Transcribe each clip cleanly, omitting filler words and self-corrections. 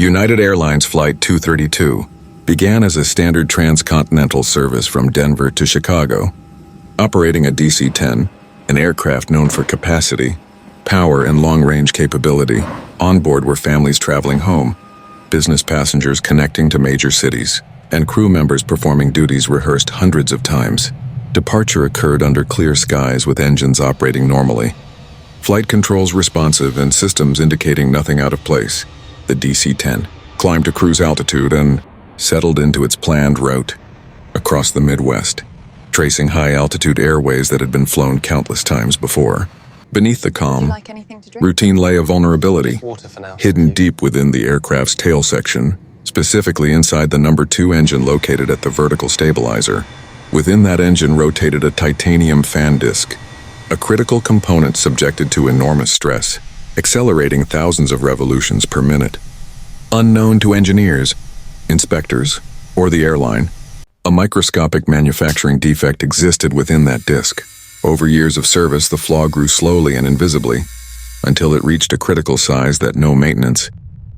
United Airlines Flight 232 began as a standard transcontinental service from Denver to Chicago, operating a DC-10, an aircraft known for capacity, power, and long-range capability. On board were families traveling home, business passengers connecting to major cities, and crew members performing duties rehearsed hundreds of times. Departure occurred under clear skies with engines operating normally. Flight controls responsive and systems indicating nothing out of place. The DC-10 climbed to cruise altitude and settled into its planned route across the Midwest, tracing high-altitude airways that had been flown countless times before. Beneath the calm, routine lay a vulnerability, hidden deep within the aircraft's tail section, specifically inside the number 2 engine located at the vertical stabilizer. Within that engine rotated a titanium fan disc, a critical component subjected to enormous stress, accelerating thousands of revolutions per minute. Unknown to engineers, inspectors, or the airline, a microscopic manufacturing defect existed within that disc. Over years of service, the flaw grew slowly and invisibly, until it reached a critical size that no maintenance,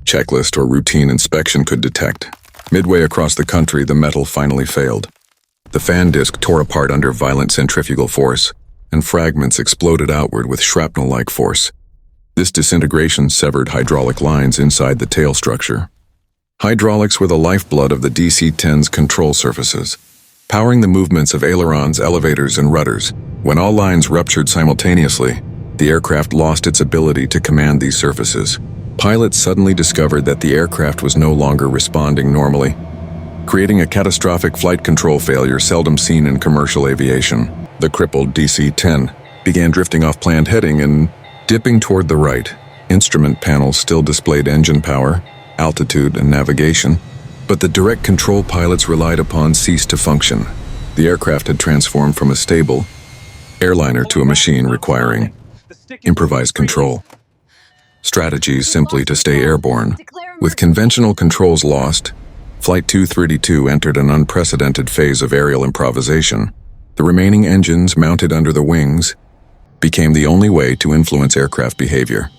checklist, or routine inspection could detect. Midway across the country, the metal finally failed. The fan disc tore apart under violent centrifugal force, and fragments exploded outward with shrapnel-like force. This disintegration severed hydraulic lines inside the tail structure. Hydraulics were the lifeblood of the DC-10's control surfaces, powering the movements of ailerons, elevators, and rudders. When all lines ruptured simultaneously, the aircraft lost its ability to command these surfaces. Pilots suddenly discovered that the aircraft was no longer responding normally, creating a catastrophic flight control failure seldom seen in commercial aviation. The crippled DC-10 began drifting off planned heading and dipping toward the right. Instrument panels still displayed engine power, altitude, and navigation, but the direct control pilots relied upon ceased to function. The aircraft had transformed from a stable airliner to a machine requiring improvised control strategies simply to stay airborne. With conventional controls lost, Flight 232 entered an unprecedented phase of aerial improvisation. The remaining engines mounted under the wings became the only way to influence aircraft behavior.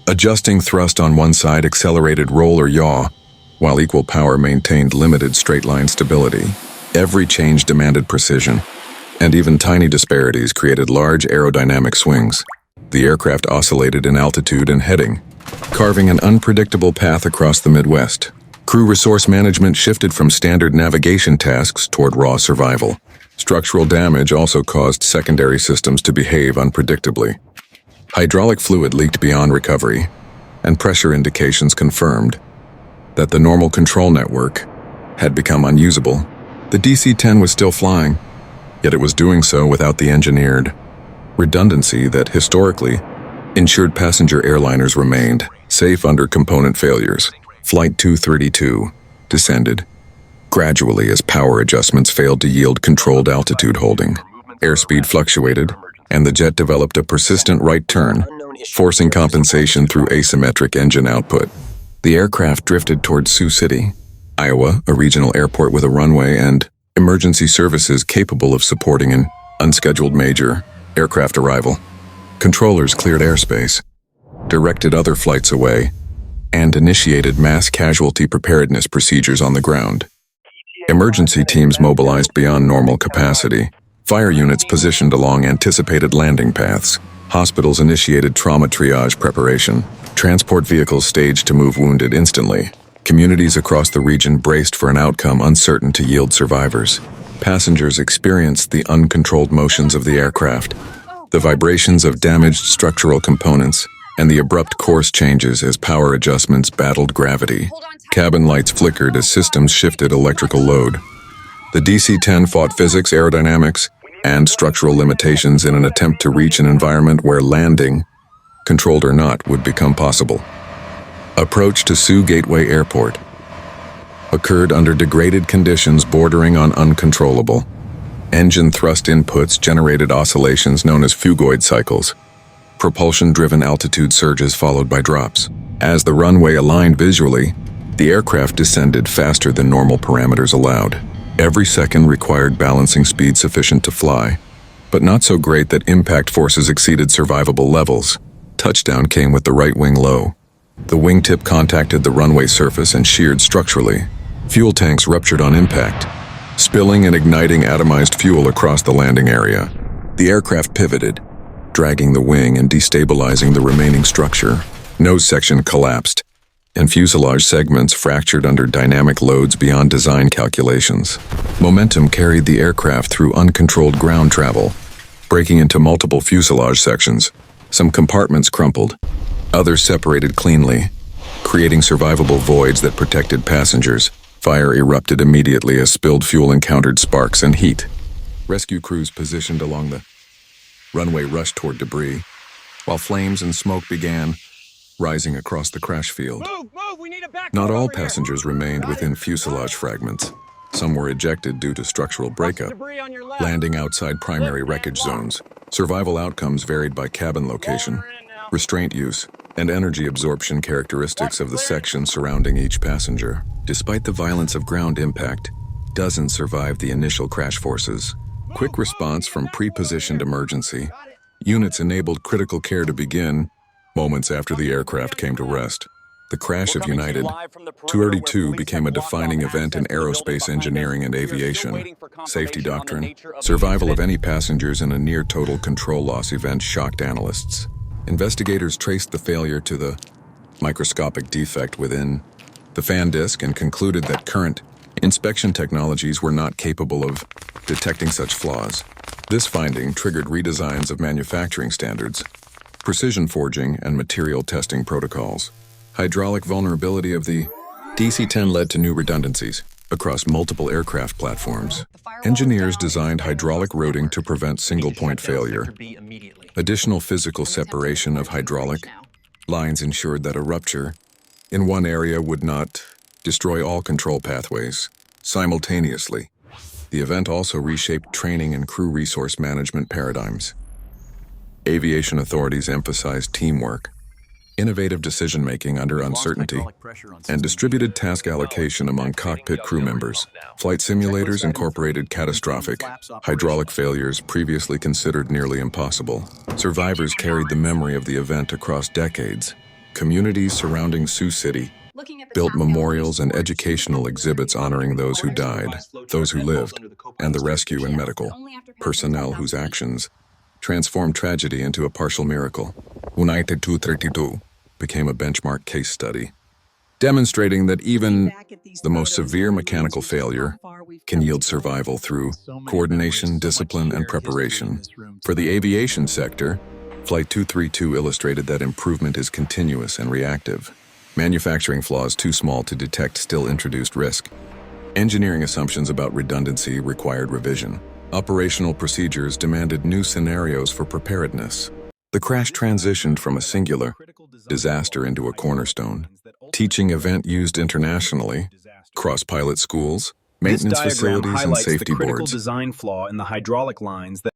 Adjusting thrust on one side accelerated roll or yaw, while equal power maintained limited straight-line stability. Every change demanded precision, and even tiny disparities created large aerodynamic swings. The aircraft oscillated in altitude and heading, carving an unpredictable path across the Midwest. Crew resource management shifted from standard navigation tasks toward raw survival. Structural damage also caused secondary systems to behave unpredictably. Hydraulic fluid leaked beyond recovery, and pressure indications confirmed that the normal control network had become unusable. The DC-10 was still flying, yet it was doing so without the engineered redundancy that historically ensured passenger airliners remained safe under component failures. Flight 232 descended gradually as power adjustments failed to yield controlled altitude holding. Airspeed fluctuated, and the jet developed a persistent right turn, forcing compensation through asymmetric engine output. The aircraft drifted toward Sioux City, Iowa, a regional airport with a runway and emergency services capable of supporting an unscheduled major aircraft arrival. Controllers cleared airspace, directed other flights away, and initiated mass casualty preparedness procedures on the ground. Emergency teams mobilized beyond normal capacity. Fire units positioned along anticipated landing paths. Hospitals initiated trauma triage preparation. Transport vehicles staged to move wounded instantly. Communities across the region braced for an outcome uncertain to yield survivors. Passengers experienced the uncontrolled motions of the aircraft, the vibrations of damaged structural components, and the abrupt course changes as power adjustments battled gravity. Cabin lights flickered as systems shifted electrical load. The DC-10 fought physics, aerodynamics, and structural limitations in an attempt to reach an environment where landing, controlled or not, would become possible. Approach to Sioux Gateway Airport occurred under degraded conditions bordering on uncontrollable. Engine thrust inputs generated oscillations known as phugoid cycles, propulsion-driven altitude surges followed by drops. As the runway aligned visually, the aircraft descended faster than normal parameters allowed. Every second required balancing speed sufficient to fly, but not so great that impact forces exceeded survivable levels. Touchdown came with the right wing low, The wingtip contacted the runway surface and sheared structurally. Fuel tanks ruptured on impact, spilling and igniting atomized fuel across the landing area. The aircraft pivoted, dragging the wing and destabilizing the remaining structure. Nose section collapsed, and fuselage segments fractured under dynamic loads beyond design calculations. Momentum carried the aircraft through uncontrolled ground travel, breaking into multiple fuselage sections. Some compartments crumpled, others separated cleanly, creating survivable voids that protected passengers. Fire erupted immediately as spilled fuel encountered sparks and heat. Rescue crews positioned along the runway rushed toward debris, while flames and smoke began rising across the crash field. Move! We need a backup. Not all passengers remained within fuselage fragments. Some were ejected due to structural breakup, landing outside primary wreckage zones. Survival outcomes varied by cabin location, restraint use, and energy absorption characteristics of the section surrounding each passenger. Despite the violence of ground impact, dozens survived the initial crash forces. Quick response from pre-positioned emergency units enabled critical care to begin moments after the aircraft came to rest. The crash of United 232 became a defining event in aerospace engineering and aviation. Safety doctrine, survival of any passengers in a near-total control loss event shocked analysts. Investigators traced the failure to the microscopic defect within the fan disc and concluded that current inspection technologies were not capable of detecting such flaws. This finding triggered redesigns of manufacturing standards, precision forging, and material testing protocols. Hydraulic vulnerability of the DC-10 led to new redundancies across multiple aircraft platforms. Engineers designed hydraulic routing to prevent single-point failure. Additional physical separation of hydraulic lines ensured that a rupture in one area would not destroy all control pathways simultaneously. The event also reshaped training and crew resource management paradigms. Aviation authorities emphasized teamwork, innovative decision-making under uncertainty, and distributed task allocation among cockpit crew members. Flight simulators incorporated catastrophic hydraulic failures previously considered nearly impossible. Survivors carried the memory of the event across decades. Communities surrounding Sioux City built memorials and educational exhibits honoring those who died, those who lived, and the rescue and medical personnel whose actions transformed tragedy into a partial miracle. United 232 became a benchmark case study, demonstrating that even the most severe mechanical failure can yield survival through coordination, discipline, and preparation. For the aviation sector, Flight 232 illustrated that improvement is continuous and reactive. Manufacturing flaws too small to detect still introduced risk. Engineering assumptions about redundancy required revision. Operational procedures demanded new scenarios for preparedness. The crash transitioned from a singular disaster into a cornerstone. Teaching event used internationally, cross-pilot schools, maintenance facilities, and safety boards. This diagram highlights the critical design flaw in the hydraulic lines that